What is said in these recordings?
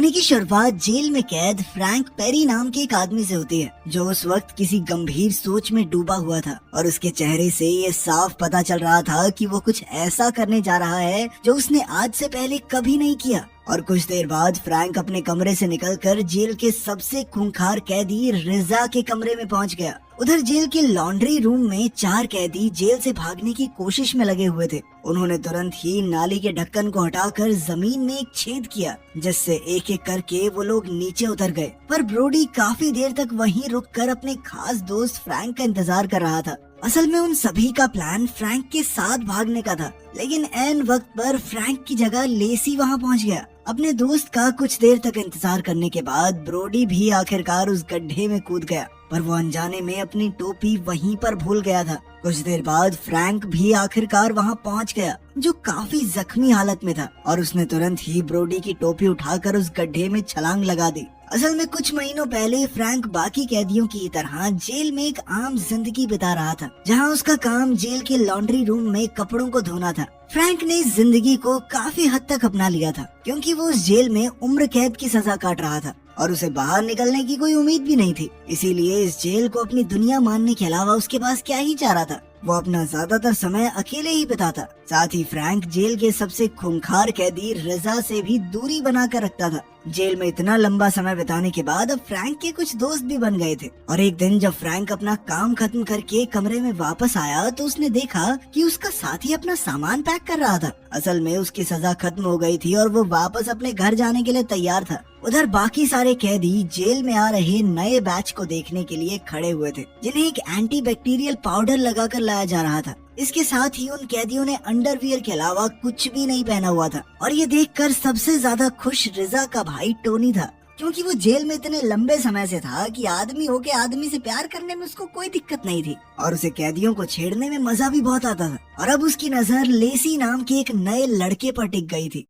कहानी की शुरुआत जेल में कैद फ्रैंक पेरी नाम के एक आदमी से होती है, जो उस वक्त किसी गंभीर सोच में डूबा हुआ था और उसके चेहरे से ये साफ पता चल रहा था कि वो कुछ ऐसा करने जा रहा है जो उसने आज से पहले कभी नहीं किया। और कुछ देर बाद फ्रैंक अपने कमरे से निकलकर जेल के सबसे खूंखार कैदी रिजा के कमरे में पहुंच गया। उधर जेल के लॉन्ड्री रूम में 4 कैदी जेल से भागने की कोशिश में लगे हुए थे। उन्होंने तुरंत ही नाली के ढक्कन को हटाकर जमीन में एक छेद किया, जिससे एक एक करके वो लोग नीचे उतर गए। पर ब्रोडी काफी देर तक वहीं रुककर अपने खास दोस्त फ्रैंक का इंतजार कर रहा था। असल में उन सभी का प्लान फ्रैंक के साथ भागने का था, लेकिन ऐन वक्त पर फ्रैंक की जगह लेसी वहां पहुंच गया। अपने दोस्त का कुछ देर तक इंतजार करने के बाद ब्रोडी भी आखिरकार उस गड्ढे में कूद गया, पर वो अनजाने में अपनी टोपी वहीं पर भूल गया था। कुछ देर बाद फ्रैंक भी आखिरकार वहां पहुंच गया, जो काफी जख्मी हालत में था, और उसने तुरंत ही ब्रोडी की टोपी उठाकर उस गड्ढे में छलांग लगा दी। असल में कुछ महीनों पहले फ्रैंक बाकी कैदियों की तरह जेल में एक आम जिंदगी बिता रहा था, जहां उसका काम जेल के लॉन्ड्री रूम में कपड़ों को धोना था। फ्रैंक ने इस जिंदगी को काफी हद तक अपना लिया था, क्योंकि वो उस जेल में उम्र कैद की सजा काट रहा था और उसे बाहर निकलने की कोई उम्मीद भी नहीं थी। इसीलिए इस जेल को अपनी दुनिया मानने के अलावा उसके पास क्या ही चाह रहा था। वो अपना ज्यादातर समय अकेले ही बिताता। साथ ही फ्रैंक जेल के सबसे खूंखार कैदी रिजा से भी दूरी बनाकर रखता था। जेल में इतना लंबा समय बिताने के बाद अब फ्रैंक के कुछ दोस्त भी बन गए थे, और एक दिन जब फ्रैंक अपना काम खत्म करके कमरे में वापस आया तो उसने देखा कि उसका साथी अपना सामान पैक कर रहा था। असल में उसकी सजा खत्म हो गई थी और वो वापस अपने घर जाने के लिए तैयार था। उधर बाकी सारे कैदी जेल में आ रहे नए बैच को देखने के लिए खड़े हुए थे, जिन्हें एक एंटी बैक्टीरियल पाउडर लगाकर लाया जा रहा था। इसके साथ ही उन कैदियों ने अंडरवियर के अलावा कुछ भी नहीं पहना हुआ था, और ये देखकर सबसे ज्यादा खुश रिजा का भाई टोनी था, क्योंकि वो जेल में इतने लंबे समय से था कि आदमी होके आदमी से प्यार करने में उसको कोई दिक्कत नहीं थी, और उसे कैदियों को छेड़ने में मजा भी बहुत आता था। और अब उसकी नजर लेसी नाम के एक नए लड़के पर टिक गई थी।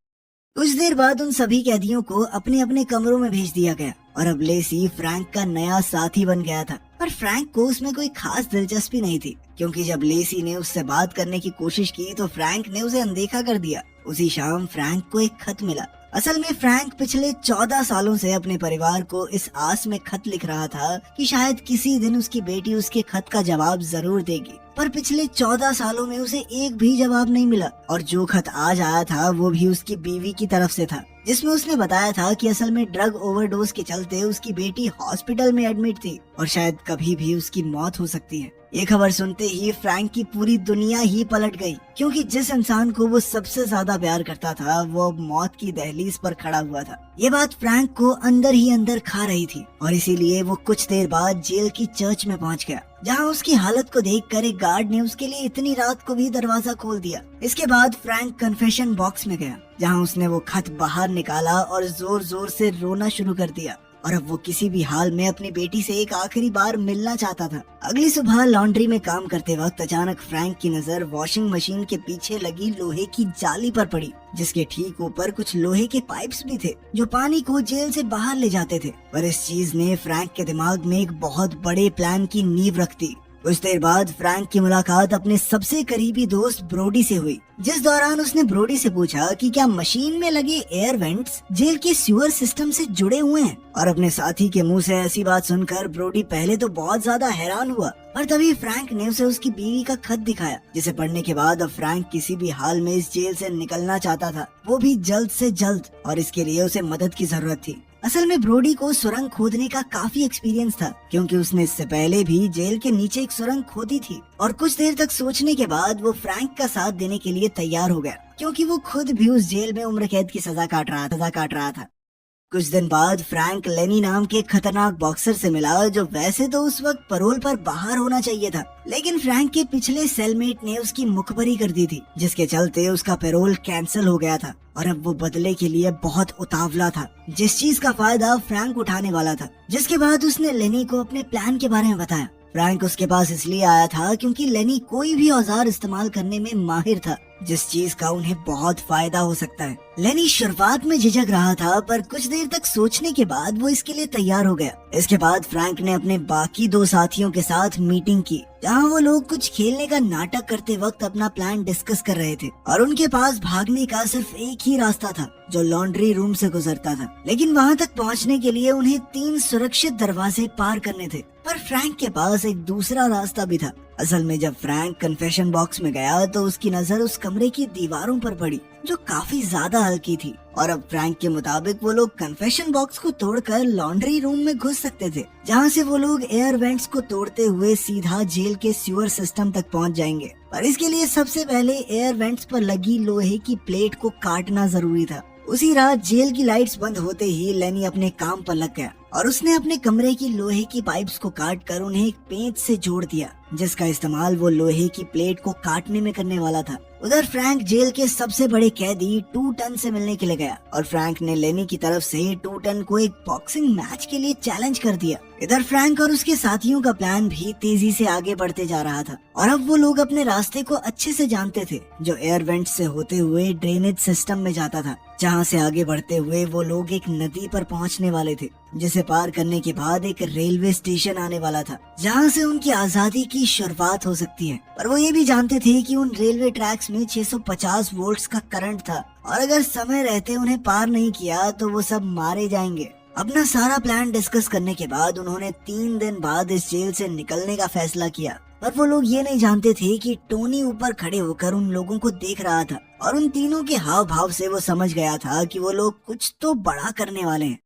कुछ देर बाद उन सभी कैदियों को अपने अपने कमरों में भेज दिया गया, और अब लेसी फ्रैंक का नया साथी बन गया था। पर फ्रैंक को उसमें कोई खास दिलचस्पी नहीं थी, क्योंकि जब लेसी ने उससे बात करने की कोशिश की तो फ्रैंक ने उसे अनदेखा कर दिया। उसी शाम फ्रैंक को एक खत मिला। असल में फ्रैंक पिछले 14 सालों से अपने परिवार को इस आस में खत लिख रहा था कि शायद किसी दिन उसकी बेटी उसके खत का जवाब जरूर देगी, पर पिछले 14 सालों में उसे एक भी जवाब नहीं मिला। और जो खत आज आया था वो भी उसकी बीवी की तरफ से था, जिसमें उसने बताया था कि असल में ड्रग ओवरडोज के चलते उसकी बेटी हॉस्पिटल में एडमिट थी और शायद कभी भी उसकी मौत हो सकती है। ये खबर सुनते ही फ्रैंक की पूरी दुनिया ही पलट गई, क्योंकि जिस इंसान को वो सबसे ज्यादा प्यार करता था वो अब मौत की दहलीज पर खड़ा हुआ था। ये बात फ्रैंक को अंदर ही अंदर खा रही थी, और इसीलिए वो कुछ देर बाद जेल की चर्च में पहुंच गया, जहां उसकी हालत को देखकर एक गार्ड ने उसके लिए इतनी रात को भी दरवाजा खोल दिया। इसके बाद फ्रैंक कन्फेशन बॉक्स में गया, जहां उसने वो खत बाहर निकाला और जोर जोर से रोना शुरू कर दिया, और अब वो किसी भी हाल में अपनी बेटी से एक आखिरी बार मिलना चाहता था। अगली सुबह लॉन्ड्री में काम करते वक्त अचानक फ्रैंक की नजर वॉशिंग मशीन के पीछे लगी लोहे की जाली पर पड़ी, जिसके ठीक ऊपर कुछ लोहे के पाइप्स भी थे जो पानी को जेल से बाहर ले जाते थे। पर इस चीज ने फ्रैंक के दिमाग में एक बहुत बड़े प्लान की नींव रख दी। कुछ देर बाद फ्रैंक की मुलाकात अपने सबसे करीबी दोस्त ब्रोडी से हुई, जिस दौरान उसने ब्रोडी से पूछा कि क्या मशीन में लगे एयर वेंट्स जेल के सीवर सिस्टम से जुड़े हुए हैं। और अपने साथी के मुंह से ऐसी बात सुनकर ब्रोडी पहले तो बहुत ज्यादा हैरान हुआ, और तभी फ्रैंक ने उसे उसकी बीवी का खत दिखाया, जिसे पढ़ने के बाद अब फ्रैंक किसी भी हाल में इस जेल से निकलना चाहता था, वो भी जल्द से जल्द, और इसके लिए उसे मदद की जरूरत थी। असल में ब्रोडी को सुरंग खोदने का काफी एक्सपीरियंस था, क्योंकि उसने इससे पहले भी जेल के नीचे एक सुरंग खोदी थी। और कुछ देर तक सोचने के बाद वो फ्रैंक का साथ देने के लिए तैयार हो गया, क्योंकि वो खुद भी उस जेल में उम्र कैद की सजा काट रहा था। कुछ दिन बाद फ्रैंक लेनी नाम के खतरनाक बॉक्सर से मिला, जो वैसे तो उस वक्त परोल पर बाहर होना चाहिए था, लेकिन फ्रैंक के पिछले सेलमेट ने उसकी मुखबरी कर दी थी, जिसके चलते उसका पैरोल कैंसिल हो गया था, और अब वो बदले के लिए बहुत उतावला था, जिस चीज का फायदा फ्रैंक उठाने वाला था। जिसके बाद उसने लेनी को अपने प्लान के बारे में बताया। फ्रैंक उसके पास इसलिए आया था क्योंकि लेनी कोई भी औजार इस्तेमाल करने में माहिर था, जिस चीज का उन्हें बहुत फायदा हो सकता है। लेनी शुरुआत में झिझक रहा था, पर कुछ देर तक सोचने के बाद वो इसके लिए तैयार हो गया। इसके बाद फ्रैंक ने अपने बाकी 2 साथियों के साथ मीटिंग की, जहाँ वो लोग कुछ खेलने का नाटक करते वक्त अपना प्लान डिस्कस कर रहे थे और उनके पास भागने का सिर्फ एक ही रास्ता था जो लॉन्ड्री रूम से गुजरता था। लेकिन वहाँ तक पहुँचने के लिए उन्हें 3 सुरक्षित दरवाजे पार करने थे, पर फ्रैंक के पास एक दूसरा रास्ता भी था। असल में जब फ्रैंक कन्फेशन बॉक्स में गया तो उसकी नजर उस कमरे की दीवारों पर पड़ी, जो काफी ज्यादा हल्की थी। और अब फ्रैंक के मुताबिक वो लोग कन्फेशन बॉक्स को तोड़कर लॉन्ड्री रूम में घुस सकते थे, जहाँ से वो लोग एयर वेंट्स को तोड़ते हुए सीधा जेल के सीवर सिस्टम तक पहुँच जाएंगे। पर इसके लिए सबसे पहले एयर वेंट्स पर लगी लोहे की प्लेट को काटना जरूरी था। उसी रात जेल की लाइट्स बंद होते ही लेनी अपने काम पर लग गया और उसने अपने कमरे की लोहे की पाइप्स को काट कर उन्हें एक पेंच से जोड़ दिया, जिसका इस्तेमाल वो लोहे की प्लेट को काटने में करने वाला था। उधर फ्रैंक जेल के सबसे बड़े कैदी 2 टन से मिलने के लिए गया और फ्रैंक ने लेनी की तरफ से 2 टन को एक बॉक्सिंग मैच के लिए चैलेंज कर दिया। इधर फ्रैंक और उसके साथियों का प्लान भी तेजी से आगे बढ़ते जा रहा था और अब वो लोग अपने रास्ते को अच्छे से जानते थे, जो एयर वेंट से होते हुए ड्रेनेज सिस्टम में जाता था, जहाँ से आगे बढ़ते हुए वो लोग एक नदी पर पहुँचने वाले थे, जिसे पार करने के बाद एक रेलवे स्टेशन आने वाला था, जहाँ से उनकी आजादी की शुरुआत हो सकती है। पर वो ये भी जानते थे कि उन रेलवे ट्रैक्स में 650 वोल्ट्स का करंट था और अगर समय रहते उन्हें पार नहीं किया तो वो सब मारे जाएंगे। अपना सारा प्लान डिस्कस करने के बाद उन्होंने 3 दिन बाद इस जेल से निकलने का फैसला किया। पर वो लोग ये नहीं जानते थे कि टोनी ऊपर खड़े होकर उन लोगों को देख रहा था और उन तीनों के हाव भाव से वो समझ गया था कि वो लोग कुछ तो बड़ा करने वाले हैं।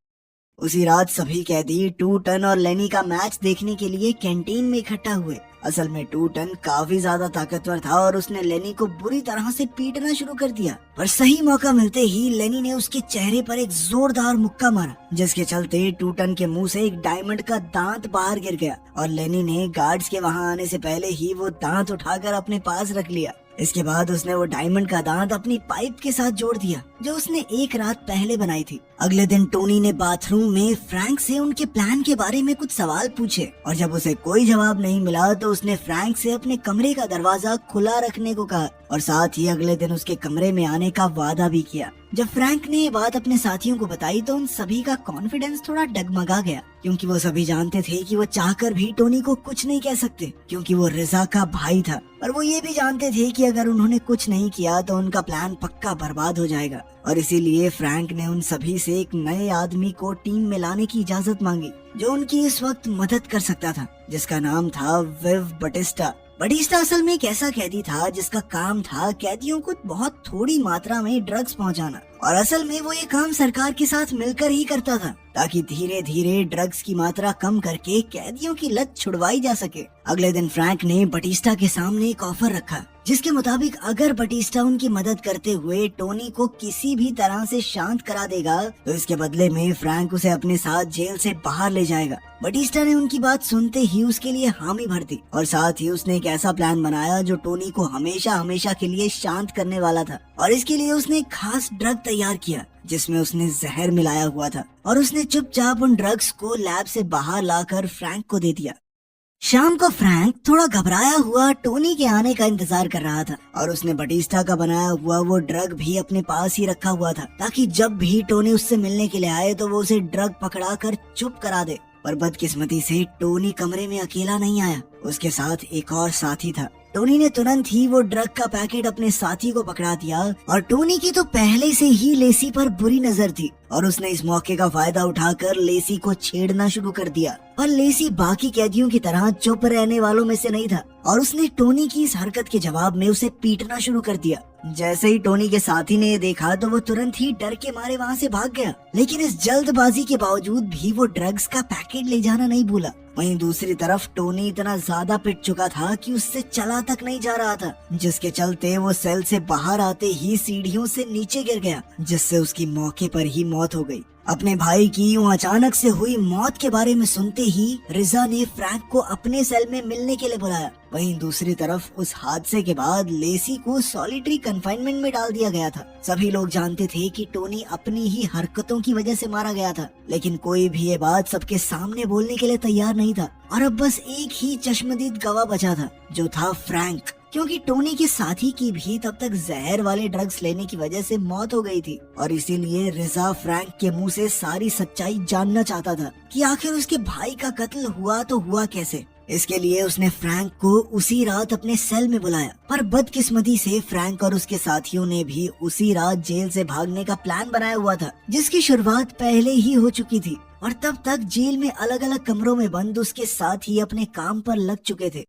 उसी रात सभी कैदी 2 टन और लेनी का मैच देखने के लिए कैंटीन में इकट्ठा हुए। असल में 2 टन काफी ज्यादा ताकतवर था और उसने लेनी को बुरी तरह से पीटना शुरू कर दिया, पर सही मौका मिलते ही लेनी ने उसके चेहरे पर एक जोरदार मुक्का मारा, जिसके चलते 2 टन के मुंह से एक डायमंड का दांत बाहर गिर गया और लेनी ने गार्ड्स के वहां आने से पहले ही वो दांत उठाकर अपने पास रख लिया। इसके बाद उसने वो डायमंड का दांत अपनी पाइप के साथ जोड़ दिया, जो उसने एक रात पहले बनाई थी। अगले दिन टोनी ने बाथरूम में फ्रैंक से उनके प्लान के बारे में कुछ सवाल पूछे और जब उसे कोई जवाब नहीं मिला तो उसने फ्रैंक से अपने कमरे का दरवाजा खुला रखने को कहा और साथ ही अगले दिन उसके कमरे में आने का वादा भी किया। जब फ्रैंक ने ये बात अपने साथियों को बताई तो उन सभी का कॉन्फिडेंस थोड़ा डगमगा गया, क्योंकि वो सभी जानते थे कि वो चाहकर भी टोनी को कुछ नहीं कह सकते, क्योंकि वो रिजा का भाई था। पर वो ये भी जानते थे कि अगर उन्होंने कुछ नहीं किया तो उनका प्लान पक्का बर्बाद हो जाएगा और इसीलिए फ्रैंक ने उन सभी से एक नए आदमी को टीम में लाने की इजाजत मांगी, जो उनकी इस वक्त मदद कर सकता था, जिसका नाम था विव बटिस्टा। बटिस्टा असल में एक ऐसा कैदी था जिसका काम था कैदियों को बहुत थोड़ी मात्रा में ड्रग्स पहुंचाना और असल में वो ये काम सरकार के साथ मिलकर ही करता था, ताकि धीरे धीरे ड्रग्स की मात्रा कम करके कैदियों की लत छुड़वाई जा सके। अगले दिन फ्रैंक ने बटिस्टा के सामने एक ऑफर रखा, जिसके मुताबिक अगर बटिस्टा उनकी मदद करते हुए टोनी को किसी भी तरह से शांत करा देगा तो इसके बदले में फ्रैंक उसे अपने साथ जेल से बाहर ले जाएगा। बटिस्टा ने उनकी बात सुनते ही उसके लिए हामी भर दी और साथ ही उसने एक ऐसा प्लान बनाया जो टोनी को हमेशा हमेशा के लिए शांत करने वाला था और इसके लिए उसने एक खास ड्रग तैयार किया जिसमें उसने जहर मिलाया हुआ था और उसने चुपचाप उन ड्रग्स को लैब से बाहर लाकर फ्रैंक को दे दिया। शाम को फ्रैंक थोड़ा घबराया हुआ टोनी के आने का इंतजार कर रहा था और उसने बटिस्टा का बनाया हुआ वो ड्रग भी अपने पास ही रखा हुआ था, ताकि जब भी टोनी उससे मिलने के लिए आए तो वो उसे ड्रग पकड़ा कर चुप करा दे। पर बदकिस्मती से टोनी कमरे में अकेला नहीं आया, उसके साथ एक और साथी था। टोनी ने तुरंत ही वो ड्रग का पैकेट अपने साथी को पकड़ा दिया और टोनी की तो पहले से ही लेसी पर बुरी नजर थी और उसने इस मौके का फायदा उठाकर लेसी को छेड़ना शुरू कर दिया। पर लेसी बाकी कैदियों की तरह चुप रहने वालों में से नहीं था और उसने टोनी की इस हरकत के जवाब में उसे पीटना शुरू कर दिया। जैसे ही टोनी के साथी ने ये देखा तो वो तुरंत ही डर के मारे वहाँ से भाग गया, लेकिन इस जल्दबाजी के बावजूद भी वो ड्रग्स का पैकेट ले जाना नहीं भूला। वहीं दूसरी तरफ टोनी इतना ज्यादा पिट चुका था कि उससे चला तक नहीं जा रहा था, जिसके चलते वो सेल से बाहर आते ही सीढ़ियों से नीचे गिर गया, जिससे उसकी मौके पर ही मौत हो गई। अपने भाई की यूं अचानक से हुई मौत के बारे में सुनते ही रिजा ने फ्रैंक को अपने सेल में मिलने के लिए बुलाया। वहीं दूसरी तरफ उस हादसे के बाद लेसी को सॉलिटरी कंफाइनमेंट में डाल दिया गया था। सभी लोग जानते थे कि टोनी अपनी ही हरकतों की वजह से मारा गया था, लेकिन कोई भी ये बात सबके सामने बोलने के लिए तैयार नहीं था और अब बस एक ही चश्मदीद गवाह बचा था, जो था फ्रैंक। क्योंकि टोनी के साथी की भी तब तक जहर वाले ड्रग्स लेने की वजह से मौत हो गई थी और इसीलिए रिजा फ्रैंक के मुंह से सारी सच्चाई जानना चाहता था कि आखिर उसके भाई का कत्ल हुआ तो हुआ कैसे। इसके लिए उसने फ्रैंक को उसी रात अपने सेल में बुलाया, पर बदकिस्मती से फ्रैंक और उसके साथियों ने भी उसी रात जेल से भागने का प्लान बनाया हुआ था, जिसकी शुरुआत पहले ही हो चुकी थी और तब तक जेल में अलग अलग कमरों में बंद उसके साथी अपने काम पर लग चुके थे।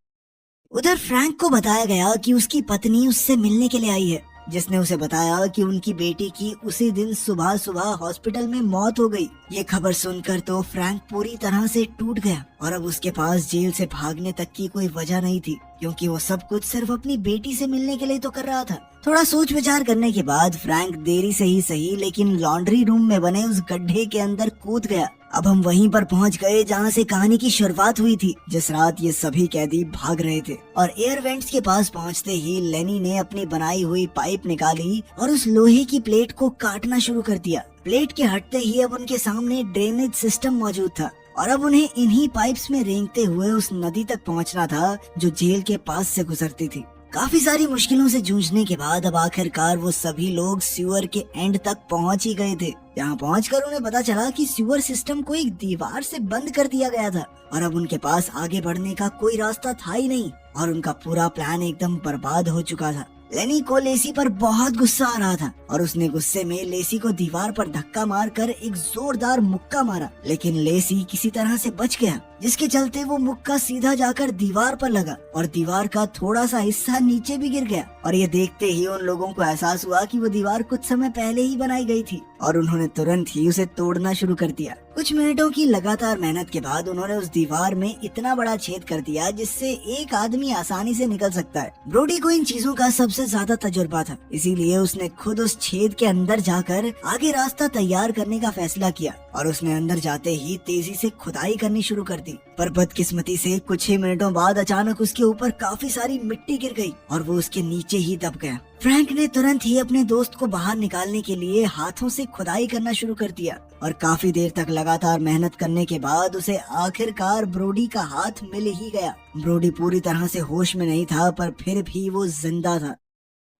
उधर फ्रैंक को बताया गया कि उसकी पत्नी उससे मिलने के लिए आई है, जिसने उसे बताया कि उनकी बेटी की उसी दिन सुबह सुबह हॉस्पिटल में मौत हो गई। ये खबर सुनकर तो फ्रैंक पूरी तरह से टूट गया और अब उसके पास जेल से भागने तक की कोई वजह नहीं थी, क्योंकि वो सब कुछ सिर्फ अपनी बेटी से मिलने के लिए तो कर रहा था। थोड़ा सोच विचार करने के बाद फ्रैंक देरी से ही सही लेकिन लॉन्ड्री रूम में बने उस गड्ढे के अंदर कूद गया। अब हम वहीं पर पहुंच गए जहां से कहानी की शुरुआत हुई थी, जिस रात ये सभी कैदी भाग रहे थे। और एयर वेंट्स के पास पहुंचते ही लेनी ने अपनी बनाई हुई पाइप निकाली और उस लोहे की प्लेट को काटना शुरू कर दिया। प्लेट के हटते ही अब उनके सामने ड्रेनेज सिस्टम मौजूद था और अब उन्हें इन्हीं पाइप्स में रेंगते हुए उस नदी तक पहुंचना था जो जेल के पास से गुजरती थी। काफी सारी मुश्किलों से जूझने के बाद अब आखिरकार वो सभी लोग सीवर के एंड तक पहुंच ही गए थे। यहाँ पहुंचकर उन्हें पता चला कि सीवर सिस्टम को एक दीवार से बंद कर दिया गया था और अब उनके पास आगे बढ़ने का कोई रास्ता था ही नहीं और उनका पूरा प्लान एकदम बर्बाद हो चुका था। लेनी को लेसी पर बहुत गुस्सा आ रहा था और उसने गुस्से में लेसी को दीवार पर धक्का मारकर एक जोरदार मुक्का मारा, लेकिन लेसी किसी तरह से बच गया, जिसके चलते वो मुक्का सीधा जाकर दीवार पर लगा और दीवार का थोड़ा सा हिस्सा नीचे भी गिर गया। और ये देखते ही उन लोगों को एहसास हुआ कि वो दीवार कुछ समय पहले ही बनाई गई थी और उन्होंने तुरंत ही उसे तोड़ना शुरू कर दिया। कुछ मिनटों की लगातार मेहनत के बाद उन्होंने उस दीवार में इतना बड़ा छेद कर दिया जिससे एक आदमी आसानी से निकल सकता है। ब्रोडी को इन चीजों का सबसे ज्यादा तजुर्बा था, इसीलिए उसने खुद उस छेद के अंदर जाकर आगे रास्ता तैयार करने का फैसला किया और उसने अंदर जाते ही तेजी से खुदाई करनी शुरू कर दी। पर बदकिस्मती से कुछ ही मिनटों बाद अचानक उसके ऊपर काफी सारी मिट्टी गिर गई और वो उसके नीचे ही दब गया। फ्रैंक ने तुरंत ही अपने दोस्त को बाहर निकालने के लिए हाथों से खुदाई करना शुरू कर दिया और काफी देर तक लगातार मेहनत करने के बाद उसे आखिरकार ब्रोडी का हाथ मिल ही गया। ब्रोडी पूरी तरह से होश में नहीं था, पर फिर भी वो जिंदा था।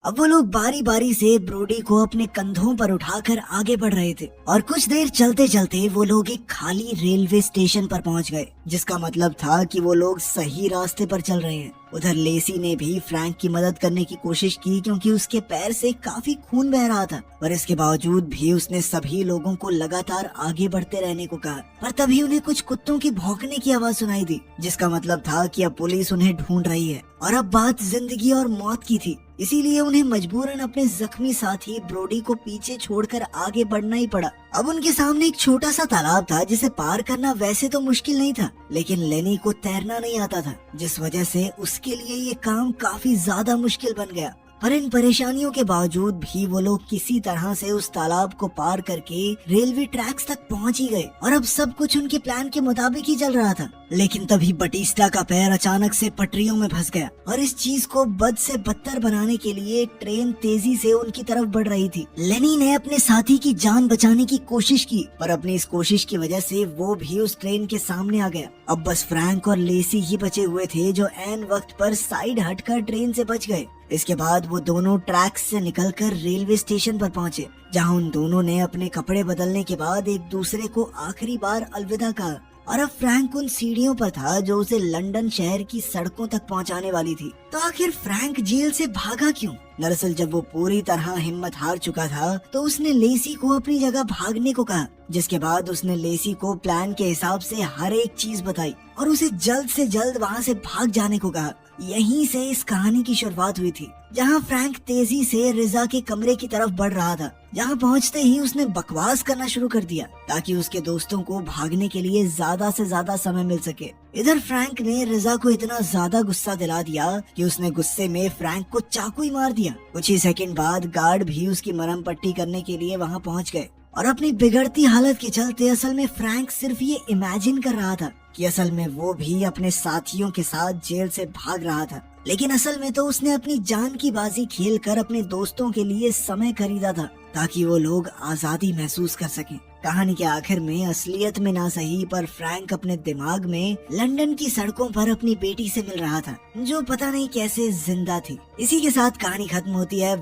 अब वो लोग बारी बारी से ब्रोडी को अपने कंधों पर उठाकर आगे बढ़ रहे थे और कुछ देर चलते चलते वो लोग एक खाली रेलवे स्टेशन पर पहुंच गए, जिसका मतलब था कि वो लोग सही रास्ते पर चल रहे हैं। उधर लेसी ने भी फ्रैंक की मदद करने की कोशिश की, क्योंकि उसके पैर से काफी खून बह रहा था, पर इसके बावजूद भी उसने सभी लोगों को लगातार आगे बढ़ते रहने को कहा। पर तभी उन्हें कुछ कुत्तों के भौंकने की आवाज सुनाई दी, जिसका मतलब था कि अब पुलिस उन्हें ढूंढ रही है और अब बात जिंदगी और मौत की थी। इसीलिए उन्हें मजबूरन अपने जख्मी साथी ब्रोडी को पीछे छोड़कर आगे बढ़ना ही पड़ा। अब उनके सामने एक छोटा सा तालाब था जिसे पार करना वैसे तो मुश्किल नहीं था, लेकिन लेनी को तैरना नहीं आता था, जिस वजह से उसके लिए ये काम काफी ज्यादा मुश्किल बन गया। पर इन परेशानियों के बावजूद भी वो लोग किसी तरह से उस तालाब को पार करके रेलवे ट्रैक्स तक पहुंच ही गए और अब सब कुछ उनके प्लान के मुताबिक ही चल रहा था। लेकिन तभी बटिस्टा का पैर अचानक से पटरियों में फंस गया और इस चीज को बद से बदतर बनाने के लिए ट्रेन तेजी से उनकी तरफ बढ़ रही थी। लेनी ने अपने साथी की जान बचाने की कोशिश की, पर अपनी इस कोशिश की वजह से वो भी उस ट्रेन के सामने आ गया। अब बस फ्रैंक और लेसी ही बचे हुए थे जो ऐन वक्त पर साइड हटकर ट्रेन से बच गए। इसके बाद वो दोनों ट्रैक्स से निकलकर रेलवे स्टेशन पर पहुंचे, जहां उन दोनों ने अपने कपड़े बदलने के बाद एक दूसरे को आखिरी बार अलविदा कहा। और अब फ्रैंक उन सीढ़ियों पर था जो उसे लंदन शहर की सड़कों तक पहुंचाने वाली थी। तो आखिर फ्रैंक जेल से भागा क्यों? दरअसल जब वो पूरी तरह हिम्मत हार चुका था तो उसने लेसी को अपनी जगह भागने को कहा, जिसके बाद उसने लेसी को प्लान के हिसाब से हर एक चीज बताई और उसे जल्द से जल्द वहाँ से भाग जाने को कहा। यहीं से इस कहानी की शुरुआत हुई थी, जहाँ फ्रैंक तेजी से रिजा के कमरे की तरफ बढ़ रहा था। जहाँ पहुँचते ही उसने बकवास करना शुरू कर दिया ताकि उसके दोस्तों को भागने के लिए ज्यादा से ज्यादा समय मिल सके। इधर फ्रैंक ने रिजा को इतना ज्यादा गुस्सा दिला दिया कि उसने गुस्से में फ्रैंक को चाकू ही मार दिया। कुछ ही सेकंड बाद गार्ड भी उसकी मरहम पट्टी करने के लिए वहाँ पहुँच गए और अपनी बिगड़ती हालत के चलते असल में फ्रैंक सिर्फ ये इमेजिन कर रहा था कि असल में वो भी अपने साथियों के साथ जेल से भाग रहा था, लेकिन असल में तो उसने अपनी जान की बाजी खेलकर अपने दोस्तों के लिए समय खरीदा था ताकि वो लोग आजादी महसूस कर सकें। कहानी के आखिर में असलियत में ना सही पर फ्रैंक अपने दिमाग में लंदन की सड़कों पर अपनी बेटी से मिल रहा था, जो पता नहीं कैसे जिंदा थी। इसी के साथ कहानी खत्म होती है।